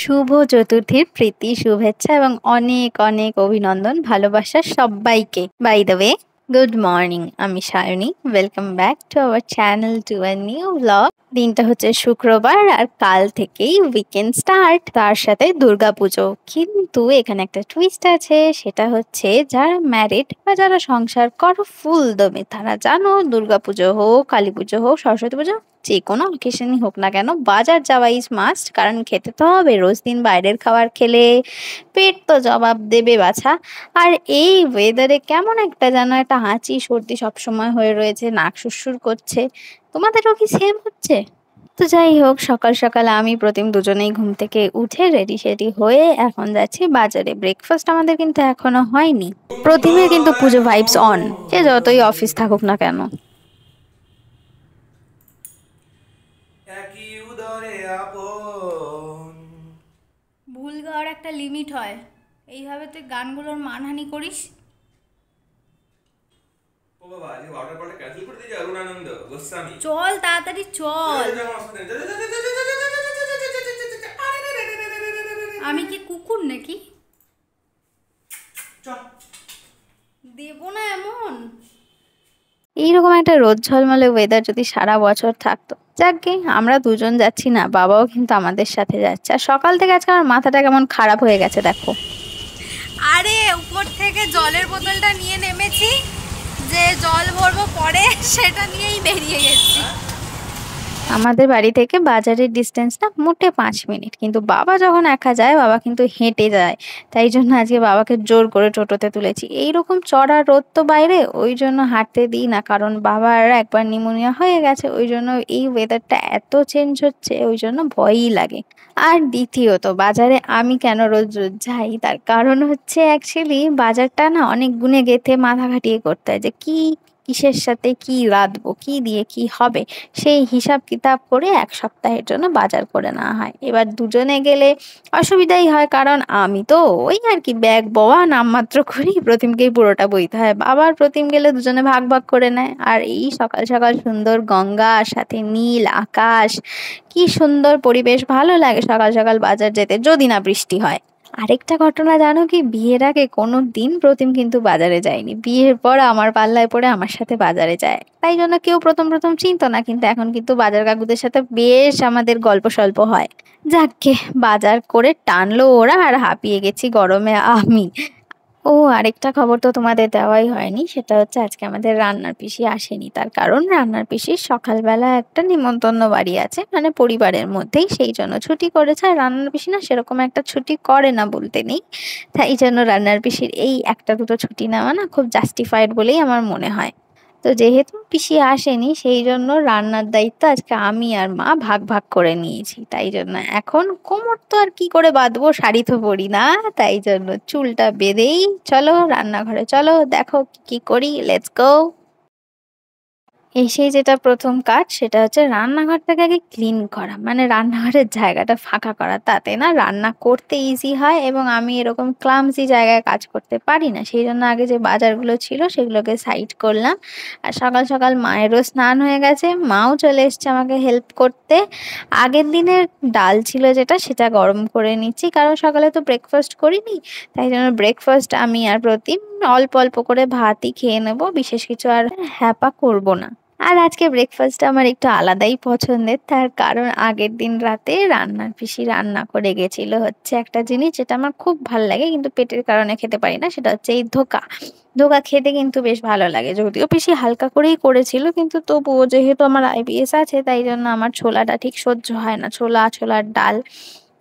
শুভ চতুর্থীর প্রীতি শুভেচ্ছা এবং অনেক অনেক অভিনন্দন ভালোবাসা সবাইকে। By the way, good morning, আমি Sayani. Welcome back to our channel to a new blog. দিনটা হচ্ছে শুক্রবার আর কাল থেকেই উইকেন্ড স্টার্ট, তার সাথে দুর্গাপুজো। কিন্তু এখানে একটা টুইস্ট আছে, সেটা হচ্ছে যারা ম্যারিড বা যারা সংসার করো ফুল দমে তারা জানো দুর্গাপুজো হোক, কালী পুজো হোক, সরস্বতী পুজো, যে কোনো অকেশনই হোক না কেন বাজার যাওয়া ইজ মাস্ট, কারণ খেতে তো হবে। রোজ দিন বাইরের খাবার খেলে পেট তো জবাব দেবে বাছা। আর এই ওয়েদারে কেমন একটা যেন একটা হাঁচি সর্দি সবসময় হয়ে রয়েছে, নাক সুরসুর করছে। তোমাদেরও কি সেম হচ্ছে? তো যাই হোক, সকাল সকাল আমি প্রতিম দুজনেই ঘুম থেকে উঠে রেডি সেডি হয়ে এখন যাচ্ছি বাজারে। ব্রেকফাস্ট আমাদের কিন্তু এখনো হয়নি। প্রতিমের কিন্তু পুজো ভাইবস অন, সে যতই অফিস থাকুক না কেন। একই উদরে আপন। ভুল গাওয়ার একটা লিমিট হয়। এইভাবে তুই গানগুলোর মানহানি করিস। ও বাবা, আজকে ওয়াটার বলটা ক্যান্সেল করে দিয়েছে অরুণানন্দ গোস্বামী। চল তাড়াতাড়ি চল। আমি কি কুকুর নাকি? দেবো না এমন। এইরকম একটা রোদ ঝলমলে ওয়েদার যদি সারা বছর থাকতো। যাকগে, আমরা দুজন যাচ্ছি না, বাবাও কিন্তু আমাদের সাথে যাচ্ছে। আর সকাল থেকে আজকে আমার মাথাটা কেমন খারাপ হয়ে গেছে দেখো। আরে উপর থেকে জলের বোতলটা নিয়ে নেমেছি, যে জল ভরবো পরে সেটা নিয়েই বেরিয়ে গেছি। আমাদের বাড়ি থেকে বাজারের ডিস্টেন্সটা মোটে 5 মিনিট, কিন্তু বাবা যখন একা যায় বাবা কিন্তু হেঁটে যায়। তাই জন্য আজকে বাবাকে জোর করে টোটোতে তুলেছি। এইরকম চড়া রোদ তো বাইরে, ওই জন্য হাঁটতে দিই না, কারণ বাবার একবার নিউমোনিয়া হয়ে গেছে। ওই জন্য এই ওয়েদারটা এত চেঞ্জ হচ্ছে, ওই জন্য ভয়ই লাগে। আর দ্বিতীয়ত, বাজারে আমি কেন রোজ রোজ যাই তার কারণ হচ্ছে অ্যাকচুয়ালি বাজারটা না অনেক গুণে গেঁথে মাথা খাটিয়ে করতে হয়, যে কি কিসের সাথে কি রাঁধবো, কি দিয়ে কি হবে, সেই হিসাব কিতাব করে এক সপ্তাহের জন্য বাজার করে নেওয়া হয়। এবার দুজনে গেলে অসুবিধাই হয়, কারণ আমি তো ওই আর কি ব্যাগ বওয়া নামমাত্র করি, প্রতিমকেই পুরোটা বইতে হয়। আবার প্রতিম গেলে দুজনে ভাগ ভাগ করে নেয়। আর এই সকাল সকাল সুন্দর গঙ্গা, সাথে নীল আকাশ, কি সুন্দর পরিবেশ, ভালো লাগে সকাল সকাল বাজার যেতে, যদি না বৃষ্টি হয়। আরেকটা ঘটনা জানো কি, বিয়ের আগে কোনো দিন প্রতিম কিন্তু বাজারে যায়নি। বিয়ের পর আমার পাল্লায় পড়ে আমার সাথে বাজারে যায়, তাই জন্য কেউ প্রথম প্রথম চিনতো না, কিন্তু এখন কিন্তু বাজার কাকুদের সাথে বেশ আমাদের গল্প সল্প হয়। যাকগে, বাজার করে টানলো ওরা আর হাঁপিয়ে গেছি গরমে আমি। ও, আরেকটা খবর তো তোমাদের দেওয়াই হয়নি, সেটা হচ্ছে আজকে আমাদের রান্নার পিসি আসেনি। তার কারণ রান্নার পিসির সকালবেলা একটা নিমন্ত্রণ বাড়ি আছে, মানে পরিবারের মধ্যেই, সেই জন্য ছুটি করেছে। আর রান্নার পিসি না সেরকম একটা ছুটি করে না বলতে নেই, তাই জন্য রান্নার পিসির এই একটা দুটো ছুটি নেওয়া না খুব জাস্টিফাইড বলেই আমার মনে হয়। তো যেহেতু পিসি আসেনি, সেই জন্য রান্নার দায়িত্ব আজকে আমি আর মা ভাগ ভাগ করে নিয়েছি। তাই জন্য এখন কোমর তো আর কি করে বাঁধবো, শাড়ি তো পরি না, তাই জন্য চুলটা বেঁধেই চলো রান্নাঘরে, চলো দেখো কি কি করি, লেটস গো। এসেই যেটা প্রথম কাজ সেটা হচ্ছে রান্নাঘরটাকে আগে ক্লিন করা, মানে রান্নাঘরের জায়গাটা ফাঁকা করা, তাতে না রান্না করতে ইজি হয়। এবং আমি এরকম ক্লামসি জায়গায় কাজ করতে পারি না, সেই জন্য আগে যে বাজারগুলো ছিল সেগুলোকে সাইড করলাম। আর সকাল সকাল মায়েরও স্নান হয়ে গেছে, মাও চলে এসছে আমাকে হেল্প করতে। আগের দিনের ডাল ছিল যেটা, সেটা গরম করে নিচ্ছি, কারণ সকালে তো ব্রেকফাস্ট করিনি। তাই জন্য ব্রেকফাস্ট আমি আর প্রতিম অল্প অল্প করে ভাতই খেয়ে নেবো, বিশেষ কিছু আর হ্যাপা করব না। আর আজকে ব্রেকফাস্টটা আমার একটু আলাদাই পছন্দের, তার কারণ আগের দিন রাতে রান্নার পিসি রান্না করে গেছিল হচ্ছে একটা জিনিস যেটা আমার খুব ভাল লাগে, কিন্তু পেটের কারণে খেতে পারি না, সেটা হচ্ছে এই ধোকা। ধোকা খেতে কিন্তু বেশ ভালো লাগে, যদিও পিসি হালকা করেই করেছিল, কিন্তু তবুও যেহেতু আমার আইবিএস আছে তাই জন্য আমার ছোলাটা ঠিক সহ্য হয় না, ছোলার ডাল।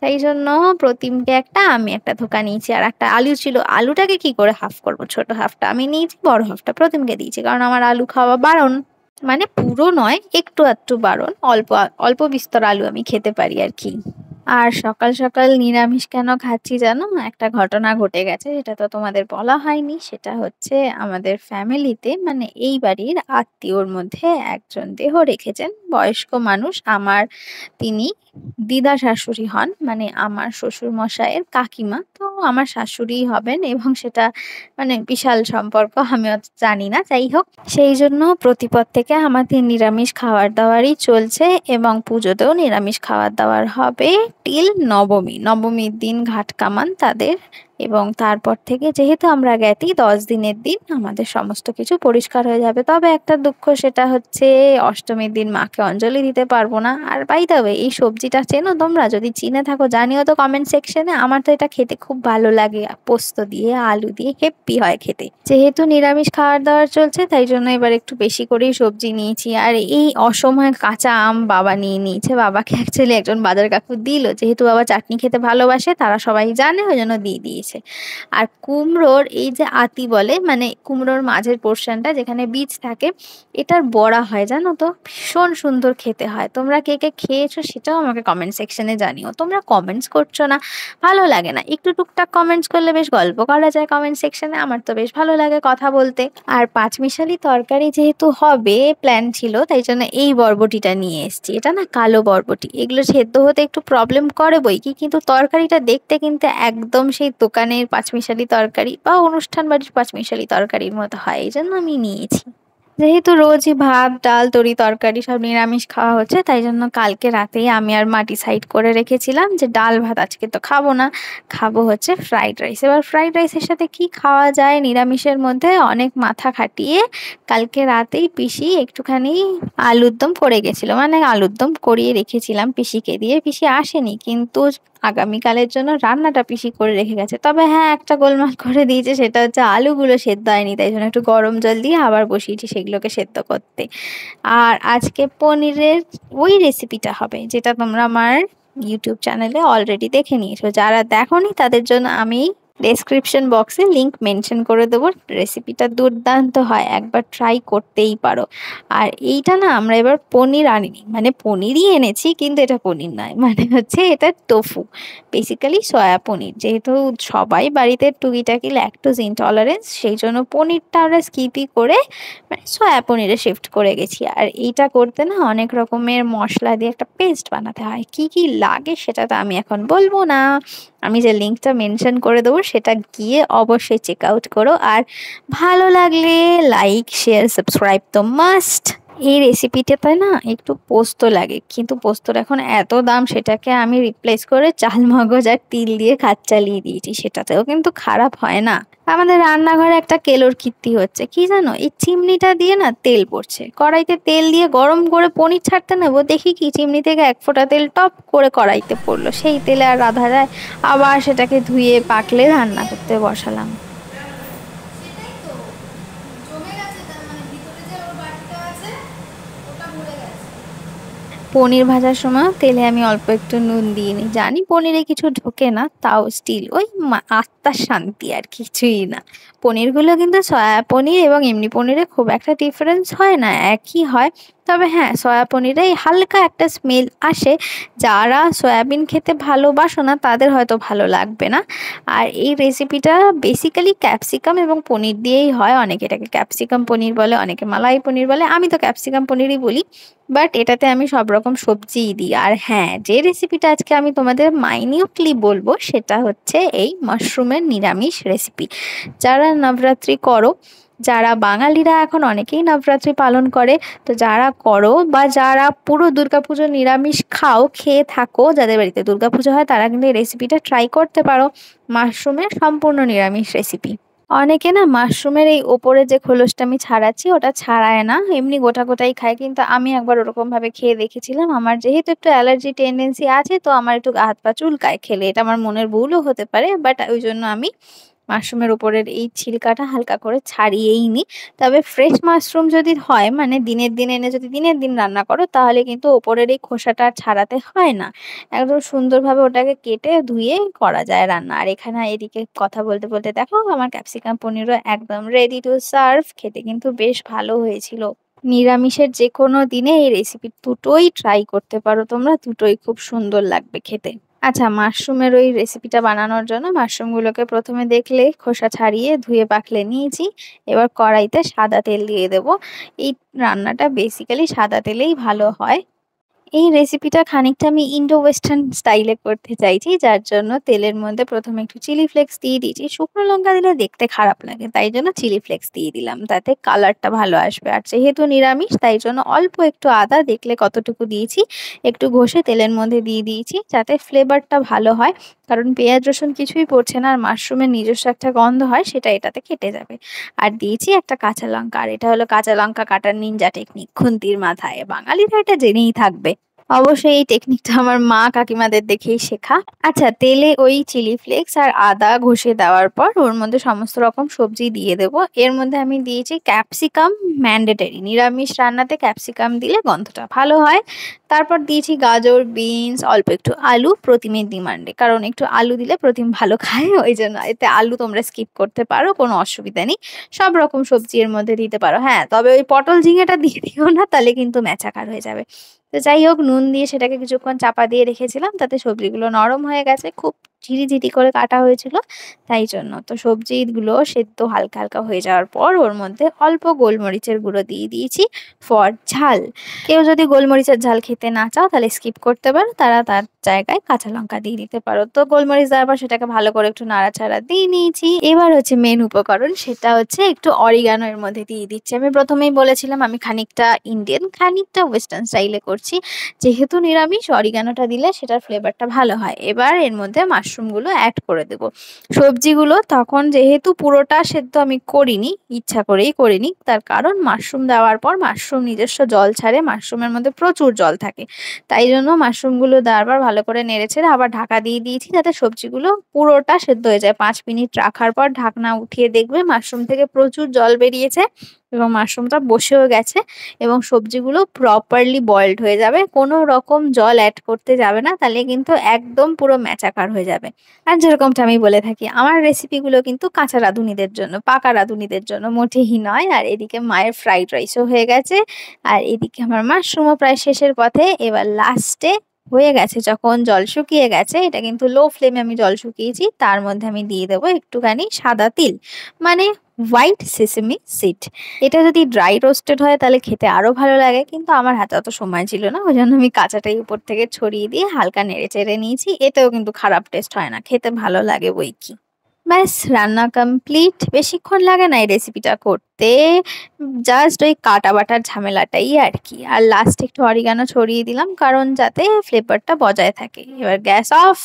তাই জন্য প্রতিমকে একটা, আমি একটা ধোকা নিয়েছি। আর একটা আলু ছিল, আলুটাকে কি করে হাফ করবো, ছোট হাফটা আমি নিয়েছি, বড় হাফটা প্রতিমকে দিয়েছি, কারণ আমার আলু খাওয়া বারণ। মানে পুরো নয়, একটু আধটু বারণ, অল্প অল্প বিস্তর আলু আমি খেতে পারি আর কি। আর সকাল সকাল নিরামিষ কেন খাচ্ছি জানো, একটা ঘটনা ঘটে গেছে, সেটা তো তোমাদের বলা হয়নি। সেটা হচ্ছে আমাদের ফ্যামিলিতে, মানে এই বাড়ির আত্মীয়র মধ্যে একজন দেহ রেখেছেন, বয়স্ক মানুষ, আমার তিনি দিদা শাশুড়ি হন, মানে আমার শ্বশুর মশাইয়ের কাকিমা, তো আমার শাশুড়িই হবেন এবং সেটা মানে বিশাল সম্পর্ক, আমি অত জানি না, যাই হোক। সেই জন্য প্রতিপদ থেকে আমাদের নিরামিষ খাবার দাবারই চলছে এবং পুজোতেও নিরামিষ খাবার দাবার হবে টিল নবমী। নবমীর দিন ঘাট কামান তাদের, এবং তারপর থেকে যেহেতু আমরা জ্ঞাতি 10 দিনের দিন আমাদের সমস্ত কিছু পরিষ্কার হয়ে যাবে। তবে একটা দুঃখ, সেটা হচ্ছে অষ্টমীর দিন মাকে অঞ্জলি দিতে পারবো না। আর বাই দ্য ওয়ে, এই সবজিটা চেনো তোমরা? যদি চিনে থাকো জানিও তো কমেন্ট সেকশনে। আমার তো এটা খেতে খুব ভালো লাগে, পোস্ত দিয়ে আলু দিয়ে হেব্বি হয় খেতে। যেহেতু নিরামিষ খাবার দাবার চলছে তাই জন্য এবার একটু বেশি করেই সবজি নিয়েছি। আর এই অসময়ে কাঁচা আম বাবা নিয়ে নিয়েছে, বাবাকে অ্যাকচুয়ালি একজন বাজার কাকু দিল, যেহেতু বাবা চাটনি খেতে ভালোবাসে, তারা সবাই জানে, ওই জন্য দিয়ে দিয়েছে। আর কুমড়োর এই যে আতি বলে, মানে কুমড়োর মাঝের পোর্শনটা যেখানে বীজ থাকে, এটার বড়া হয় জানো তো, ভীষণ সুন্দর খেতে হয়। তোমরা কে কে খেয়েছো সেটাও আমাকে কমেন্ট সেকশনে জানিও। তোমরা কমেন্টস করছো না, ভালো লাগে না। একটু টুকটাক কমেন্টস করলে বেশ গল্প করা যায় কমেন্ট সেকশনে, আমার তো বেশ ভালো লাগে কথা বলতে। আর পাঁচমিশালি তরকারি যেহেতু হবে প্ল্যান ছিল, তাই জন্য এই বরবটিটা নিয়ে এসেছি। এটা না কালো বরবটি, এগুলো সেদ্ধ হতে একটু প্রবলেম করে বই কি, কিন্তু তরকারিটা দেখতে কিন্তু একদম সেই দোকানের পাঁচমিশালি তরকারি বা অনুষ্ঠান বাড়ির পাঁচমিশালি তরকারির মতো হয়, এই জন্য আমি নিয়েছি। যেহেতু রোজই ভাত ডাল তরি তরকারি সব নিরামিষ খাওয়া হচ্ছে, তাই জন্য কালকে রাতেই আমি আর মাটি সাইড করে রেখেছিলাম যে ডাল ভাত আজকে তো খাবো না, খাবো হচ্ছে ফ্রাইড রাইস। এবার ফ্রাইড রাইসের সাথে কি খাওয়া যায় নিরামিষের মধ্যে, অনেক মাথা খাটিয়ে কালকে রাতেই পিসি একটুখানি আলুর দম করে গেছিলো, মানে আলুর দম করিয়ে রেখেছিলাম পিসিকে দিয়ে। পিসি আসেনি, কিন্তু আগামীকালের জন্য রান্নাটা পিসি করে রেখে গেছে। তবে হ্যাঁ, একটা গোলমাল করে দিয়েছে, সেটা হচ্ছে আলুগুলো সেদ্ধ হয়নি, তাই জন্য একটু গরম জল দিয়ে আবার বসিয়েছি সেগুলোকে সেদ্ধ করতে। আর আজকে পনিরের ওই রেসিপিটা হবে যেটা তোমরা আমার ইউটিউব চ্যানেলে অলরেডি দেখে নিয়েছো। যারা দেখোনি তাদের জন্য আমি ডেসক্রিপশন বক্সে লিংক মেনশন করে দেবো। রেসিপিটা দুর্দান্ত হয়, একবার ট্রাই করতেই পারো। আর এইটা না আমরা এবার পনির আনিনি, মানে পনিরই এনেছি কিন্তু এটা পনির নয়, মানে হচ্ছে এটা টোফু, বেসিক্যালি সয়া পনির। যেহেতু সবাই বাড়িতে টুকিটাকি ল্যাকটোজ ইনটলারেন্স, সেই জন্য পনিরটা আমরা স্কিপই করে মানে সয়া পনিরে শিফট করে গেছি। আর এইটা করতে না অনেক রকমের মশলা দিয়ে একটা পেস্ট বানাতে হয়, কি কি লাগে সেটা তো আমি এখন বলবো না, আমি যে লিঙ্কটা মেনশন করে দেবো সেটা গিয়ে অবশ্যই চেক আউট করো। আর ভালো লাগলে লাইক শেয়ার সাবস্ক্রাইব তো মাস্ট। এই রেসিপিটাতে না একটু পোস্ত লাগে, কিন্তু পোস্তর এখন এত দাম, সেটাকে আমি রিপ্লেস করে চাল মগজ আর তিল দিয়ে কাজ চালিয়ে দিয়েছি, সেটাতেও কিন্তু খারাপ হয় না। আমাদের রান্নাঘরে একটা কেলোর কীর্তি হচ্ছে কি জানো, এই চিমনিটা দিয়ে না তেল পড়ছে, কড়াইতে তেল দিয়ে গরম করে পনির ছাড়তে নেবো, দেখি কি চিমনি থেকে এক ফোঁটা তেল টপ করে কড়াইতে পড়লো, সেই তেলে আর রাধা যায়, আবার সেটাকে ধুয়ে পাকলে রান্না করতে বসালাম। সেটাই তো জমে গেছে, তার মানে ভিতরে যে ওর বাটিটা আছে ওটা ভরে গেছে। পনির ভাজার সময় তেলে আমি অল্প একটু নুন দিয়ে নিই, জানি পনিরে কিছু ঢোকে না, তাও স্টিল ওই আত্মার শান্তি আর কিছুই না। পনিরগুলো কিন্তু সয়া পনির এবং এমনি পনিরে খুব একটা ডিফারেন্স হয় না, একই হয়। তবে হ্যাঁ, সয়া পনিরে হালকা একটা স্মেল আসে, যারা সয়াবিন খেতে ভালোবাসো না তাদের হয়তো ভালো লাগবে না। আর এই রেসিপিটা বেসিক্যালি ক্যাপসিকাম এবং পনির দিয়েই হয়, অনেকে এটাকে ক্যাপসিকাম পনির বলে, অনেকে মালাই পনির বলে, আমি তো ক্যাপসিকাম পনিরই বলি। বাট এটাতে আমি সব রকম সবজিই দিই। আর হ্যাঁ, যে রেসিপিটা আজকে আমি তোমাদের মাইনিউটলি বলবো সেটা হচ্ছে এই মাশরুমের নিরামিষ রেসিপি। যারা নবরাত্রি করো, যারা বাঙালিরা এখন অনেকেই নবরাত্রি পালন করে, তো যারা করো বা যারা পুরো দুর্গাপুজো নিরামিষ খাও, খেয়ে থাকো, যাদের বাড়িতে দুর্গাপুজো হয়, তারা কিন্তু এই রেসিপিটা ট্রাই করতে পারো। মাশরুমের সম্পূর্ণ নিরামিষ রেসিপি। অনেকে না মাশরুমের এই ওপরে যে খোলসটা আমি ছাড়াচ্ছি ওটা ছাড়ায় না, এমনি গোটা গোটাই খায়, কিন্তু আমি একবার ওরকম ভাবে খেয়ে দেখেছিলাম। আমার যেহেতু একটু অ্যালার্জি টেন্ডেন্সি আছে, তো আমার একটু গা হাত পা চুলকায় খেলে, এটা আমার মনের ভুলও হতে পারে, বাট ওই জন্য আমি মাশরুমের উপরের এই ছিলকাটা হালকা করে ছাড়িয়েই নিই। তবে ফ্রেশ মাশরুম যদি হয়, মানে দিনের দিন এনে যদি দিনের দিন রান্না করো, তাহলে কিন্তু ওপরের এই খোসাটা আর ছাড়াতে হয় না, একদম সুন্দরভাবে ওটাকে কেটে ধুয়ে করা যায় রান্না। আর এখানে এদিকে কথা বলতে বলতে দেখো আমার ক্যাপসিকাম পনিরও একদম রেডি টু সার্ভ, খেতে কিন্তু বেশ ভালো হয়েছিল। নিরামিষের যে কোনো দিনে এই রেসিপি দুটোই ট্রাই করতে পারো তোমরা, দুটোই খুব সুন্দর লাগবে খেতে। আচ্ছা, মাশরুমের ওই রেসিপিটা বানানোর জন্য মাশরুমগুলোকে প্রথমে দেখলে খোসা ছাড়িয়ে ধুয়ে পাকলে নিয়েছি। এবার কড়াইতে সাদা তেল দিয়ে দেব। এই রান্নাটা বেসিক্যালি সাদা তেলেই ভালো হয়। এই রেসিপিটা খানিকটা আমি ইন্ডো ওয়েস্টার্ন স্টাইলে করতে চাইছি, যার জন্য তেলের মধ্যে প্রথমে একটু চিলি ফ্লেক্স দিয়ে দিয়েছি। শুকনো লঙ্কা দিলে দেখতে খারাপ লাগে, তাই জন্য চিলি ফ্লেক্স দিয়ে দিলাম, তাতে কালারটা ভালো আসবে। আর যেহেতু নিরামিষ, তাই জন্য অল্প একটু আদা, দেখলে কতটুকু দিয়েছি, একটু ঘষে তেলের মধ্যে দিয়ে দিয়েছি, যাতে ফ্লেভারটা ভালো হয়। কারণ পেঁয়াজ রসুন কিছুই পড়ছে না, আর মাশরুমের নিজস্ব একটা গন্ধ হয়, সেটা এটাতে কেটে যাবে। আর দিয়েছি একটা কাঁচা লঙ্কা, আর এটা হলো কাঁচা লঙ্কা কাটার নিনজা টেকনিক, খুন্তির মাথায়। বাঙালিরা এটা জেনেই থাকবে। অবশ্যই এই টেকনিকটা আমার মা কাকিমাদের দেখেই শেখা। আচ্ছা, তেলে ওই চিলি ফ্লেক্স আর আদা ঘষে দেওয়ার পর ওর মধ্যে সমস্ত রকম সবজি দিয়ে দেবো। এর মধ্যে আমি দিয়েছি ক্যাপসিকাম, ম্যান্ডেটরি, নিরামিষ রান্নাতে ক্যাপসিকাম দিলে গন্ধটা ভালো হয়। তারপর দিয়েছি গাজর, বিনস, অল্প একটু আলু, প্রতিমের ডিমান্ডে, কারণ একটু আলু দিলে প্রতিম ভালো খায়, ওই জন্য। এতে আলু তোমরা স্কিপ করতে পারো, কোনো অসুবিধা নেই। সব রকম সবজি এর মধ্যে দিতে পারো, হ্যাঁ, তবে ওই পটল ঝিঙেটা দিয়ে দিও না, তাহলে কিন্তু ম্যাচাকার হয়ে যাবে। তো যাই হোক, নুন দিয়ে সেটাকে কিছুক্ষণ চাপা দিয়ে রেখেছিলাম, তাতে সবজিগুলো নরম হয়ে গেছে, খুব ঝিরিঝিরি করে কাটা হয়েছিল, তাই জন্য। তো সবজিগুলো সেদ্ধ হালকা হালকা হয়ে যাওয়ার পর ওর মধ্যে অল্প গোলমরিচের গুঁড়ো দিয়ে দিয়েছি ফর ঝাল। কেউ যদি গোলমরিচের ঝাল খেতে না চাও, তাহলে স্কিপ করতে পারো, তারা তার জায়গায় কাঁচা লঙ্কা দিয়ে দিতে পারো। তো গোলমরিচ দেওয়ার পর সেটাকে ভালো করে একটু নাড়াচাড়া দিয়ে নিয়েছি। এবার হচ্ছে মেন উপকরণ, সেটা হচ্ছে একটু অরিগানো এর মধ্যে দিয়ে দিচ্ছি। আমি প্রথমেই বলেছিলাম আমি খানিকটা ইন্ডিয়ান খানিকটা ওয়েস্টার্ন স্টাইলে করছি। যেহেতু নিরামিষ, অরিগানোটা দিলে সেটার ফ্লেভারটা ভালো হয়। এবার এর মধ্যে মাশরুমগুলো অ্যাড করে দেবো। সবজিগুলো তখন যেহেতু পুরোটা সেদ্ধ আমি করিনি, ইচ্ছা করেই করিনি, তার কারণ মাশরুম দেওয়ার পর মাশরুম নিজস্ব জল ছাড়ে, মাশরুমের মধ্যে প্রচুর জল থাকে, তাই জন্য মাশরুমগুলো দেওয়ার পর ভালো করে নেড়েচেড়ে আবার ঢাকা দিয়ে দিয়েছি, যাতে সবজিগুলো পুরোটা সেদ্ধ হয়ে যায়। 5 মিনিট রাখার পর ঢাকনা উঠিয়ে দেখবে মাশরুম থেকে প্রচুর জল বেরিয়েছে এবং মাশরুমটা বসেও গেছে, এবং সবজিগুলো প্রপারলি বয়েলড হয়ে যাবে। কোনো রকম জল অ্যাড করতে যাবে না, তাহলে কিন্তু একদম পুরো ম্যাচাকার হয়ে যাবে। আর যেরকমটা আমি বলে থাকি, আমার রেসিপিগুলো কিন্তু কাঁচা রাঁধুনিদের জন্য, পাকা রাঁধুনিদের জন্য মোটেই নয়। আর এদিকে মায়ের ফ্রাইড রাইসও হয়ে গেছে, আর এদিকে আমার মাশরুমও প্রায় শেষের পথে। এবার লাস্টে হয়ে গেছে যখন, জল শুকিয়ে গেছে, এটা কিন্তু লো ফ্লেমে আমি জল শুকিয়েছি, তার মধ্যে আমি দিয়ে দেবো একটুখানি সাদা তিল, মানে হোয়াইট সেসেমি সিড। এটা যদি ড্রাই রোস্টেড হয় তাহলে খেতে আরো ভালো লাগে, কিন্তু আমার হাতে অত সময় ছিল না, ওই জন্য আমি কাঁচাটাই উপর থেকে ছড়িয়ে দিয়ে হালকা নেড়ে চেড়ে নিয়েছি। এতেও কিন্তু খারাপ টেস্ট হয় না, খেতে ভালো লাগে বই কি। ব্যাস, রান্না কমপ্লিট। বেশিক্ষণ লাগে না এই রেসিপিটা করতে, জাস্ট ওই কাটা বাটার ঝামেলাটাই আর কি। আর লাস্টে একটু অরিগানো ছড়িয়ে দিলাম, কারণ যাতে ফ্লেভারটা বজায় থাকে। এবার গ্যাস অফ,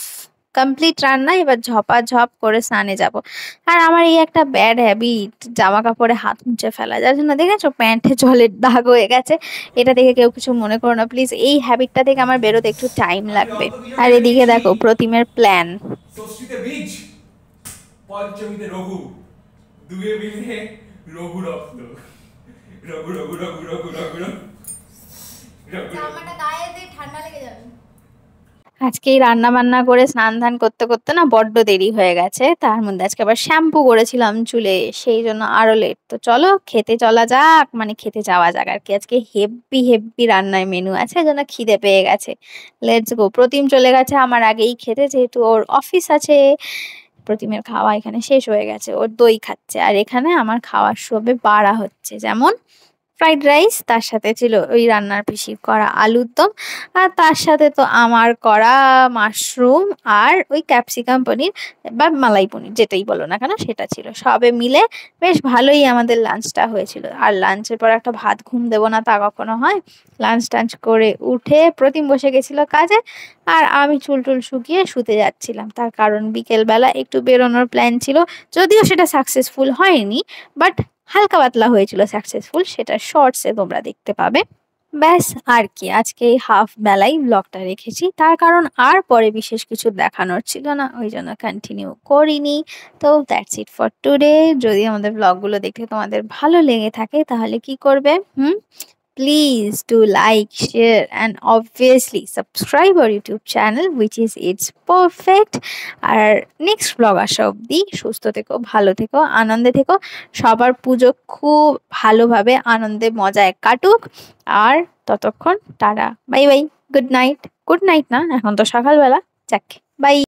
কমপ্লিট রান্না। এবার ঝপাঝপ করে স্নানে যাব। আর আমার এই একটা ব্যাড হ্যাবিট, জামা কাপড়ে হাত মুছে ফেলা, যার জন্য দেখেছো প্যান্টে জলের দাগ হয়ে গেছে। এটা দেখে কেউ কিছু মনে করো না প্লিজ, এই হ্যাবিটটা থেকে আমার বেরোতে একটু টাইম লাগবে। আর এদিকে দেখো প্রতিমের প্ল্যান। ষষ্ঠীতে বীজ, পঞ্চমীতে রঘু, দুয়ে মিলে রঘু রক্ত, রঘু রঘু রঘু রঘু রঘু রঘু রঘু। জামাটা গায়ে দিয়ে ঠান্ডা লেগে যাবে। আজকে এই রান্না বান্না করে স্নান ধান করতে করতে না বড্ড দেরি হয়ে গেছে, তার মধ্যে আজকে আবার শ্যাম্পু করেছিলাম চুলে, সেই জন্য আরো লেট। তো চলো খেতে চলা যাক, মানে খেতে যাওয়া যাক আর কি। আজকে হেভি হেভি রান্নায় মেনু আছে, জন্য খিদে পেয়ে গেছে। Let's go. প্রতিম চলে গেছে আমার আগেই খেতে, যেহেতু ওর অফিস আছে। প্রতিমের খাওয়া এখানে শেষ হয়ে গেছে, ওর দই খাচ্ছে, আর এখানে আমার খাওয়ার সবে বাড়া হচ্ছে। যেমন ফ্রাইড রাইস, তার সাথে ছিল ওই রান্নার পিসির করা আলুর দম, আর তার সাথে তো আমার করা মাশরুম আর ওই ক্যাপসিকাম পনির বা মালাই পনির, যেটাই বলো না কেন, সেটা ছিল। সবে মিলে বেশ ভালোই আমাদের লাঞ্চটা হয়েছিল। আর লাঞ্চের পর একটা ভাত ঘুম দেবো না তা কখনো হয়। লাঞ্চ টাঞ্চ করে উঠে প্রতিম বসে গেছিল কাজে, আর আমি চুল টুল শুকিয়ে শুতে যাচ্ছিলাম। তার কারণ বিকেল বেলা একটু বেরোনোর প্ল্যান ছিল, যদিও সেটা সাকসেসফুল হয়নি, বাট হালকা পাতলা হয়েছিল সাকসেসফুল, সেটা শর্টসে তোমরা দেখতে পাবে। ব্যাস, আর কি, আজকে এই হাফ বেলাই ব্লগটা রেখেছি, তার কারণ আর পরে বিশেষ কিছু দেখানোর ছিল না, ওই জন্য কন্টিনিউ করিনি। তো দ্যাটস ইট ফর টুডে। যদি আমাদের ব্লগগুলো দেখতে তোমাদের ভালো লেগে থাকে, তাহলে কি করবে? Please do like, share, and obviously subscribe our YouTube channel, which is It's Perfect. আর নেক্সট ব্লগ আসা অব্দি সুস্থ থেকো, ভালো থেকো, আনন্দে থেকো। সবার পুজো খুব ভালোভাবে আনন্দে মজায় কাটুক। আর ততক্ষণ tata, bye bye, good night. Good night না, এখন তো সকালবেলা, যাক। বাই।